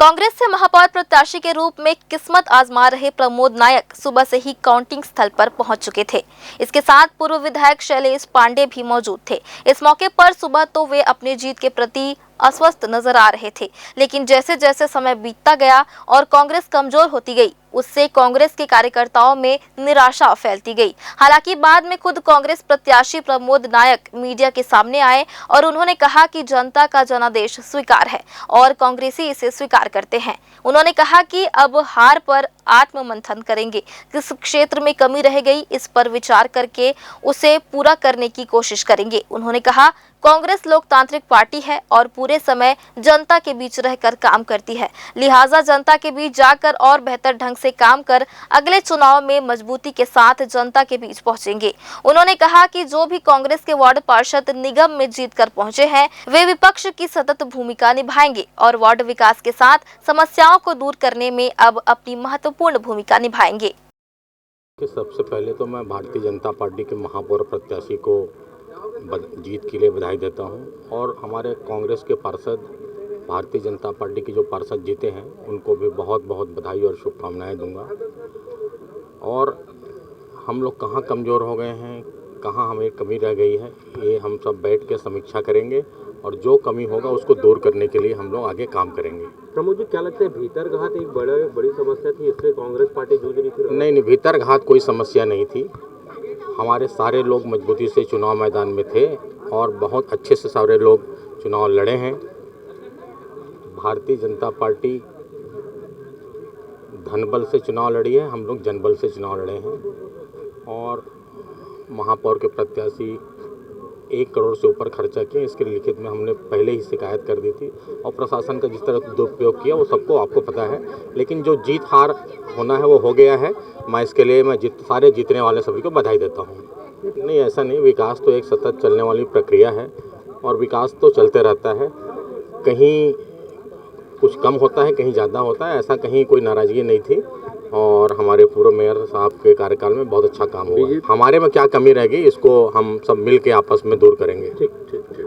कांग्रेस से महापौर प्रत्याशी के रूप में किस्मत आजमा रहे प्रमोद नायक सुबह से ही काउंटिंग स्थल पर पहुंच चुके थे। इसके साथ पूर्व विधायक शैलेश पांडे भी मौजूद थे। इस मौके पर सुबह तो वे अपनी जीत के प्रति अस्वस्थ नजर आ रहे थे, लेकिन जैसे जैसे समय बीतता गया और कांग्रेस कमजोर होती गई, उससे कांग्रेस के कार्यकर्ताओं में निराशा फैलती गई। हालांकि बाद में खुद कांग्रेस प्रत्याशी प्रमोद नायक मीडिया के सामने आए और उन्होंने कहा कि जनता का जनादेश स्वीकार है और कांग्रेसी इसे स्वीकार करते हैं। उन्होंने कहा कि अब हार पर आत्ममंथन करेंगे, किस क्षेत्र में कमी रह गई इस पर विचार करके उसे पूरा करने की कोशिश करेंगे। उन्होंने कहा, कांग्रेस लोकतांत्रिक पार्टी है और पूरे समय जनता के बीच रहकर काम करती है, लिहाजा जनता के बीच जाकर और बेहतर ढंग से काम कर अगले चुनाव में मजबूती के साथ जनता के बीच पहुंचेंगे। उन्होंने कहा कि जो भी कांग्रेस के वार्ड पार्षद निगम में जीत कर पहुंचे हैं, वे विपक्ष की सतत भूमिका निभाएंगे और वार्ड विकास के साथ समस्याओं को दूर करने में अब अपनी महत्वपूर्ण भूमिका निभाएंगे। सबसे पहले तो मैं भारतीय जनता पार्टी के महापौर प्रत्याशी को जीत के लिए बधाई देता हूं और हमारे कांग्रेस के पार्षद, भारतीय जनता पार्टी के जो पार्षद जीते हैं उनको भी बहुत बहुत बधाई और शुभकामनाएं दूंगा। और हम लोग कहां कमज़ोर हो गए हैं, कहां हमें कमी रह गई है, ये हम सब बैठ के समीक्षा करेंगे और जो कमी होगा उसको दूर करने के लिए हम लोग आगे काम करेंगे। प्रमोद जी, क्या लगता है भीतरघात एक बड़ी समस्या थी, इसलिए कांग्रेस पार्टी जूझ रही थी? नहीं, भीतरघात कोई समस्या नहीं थी। हमारे सारे लोग मजबूती से चुनाव मैदान में थे और बहुत अच्छे से सारे लोग चुनाव लड़े हैं। भारतीय जनता पार्टी धनबल से चुनाव लड़ी है, हम लोग जनबल से चुनाव लड़े हैं और महापौर के प्रत्याशी 1 करोड़ से ऊपर खर्चा किए। इसके लिखित में हमने पहले ही शिकायत कर दी थी और प्रशासन का जिस तरह दुरुपयोग किया वो सबको आपको पता है, लेकिन जो जीत हार होना है वो हो गया है। मैं इसके लिए सारे जीतने वाले सभी को बधाई देता हूँ। नहीं, ऐसा नहीं, विकास तो एक सतत चलने वाली प्रक्रिया है और विकास तो चलते रहता है। कहीं कुछ कम होता है, कहीं ज़्यादा होता है, ऐसा कहीं कोई नाराज़गी नहीं थी और हमारे पूर्व मेयर साहब के कार्यकाल में बहुत अच्छा काम हुआ। हमारे में क्या कमी रह गई इसको हम सब मिल के आपस में दूर करेंगे। ठीक।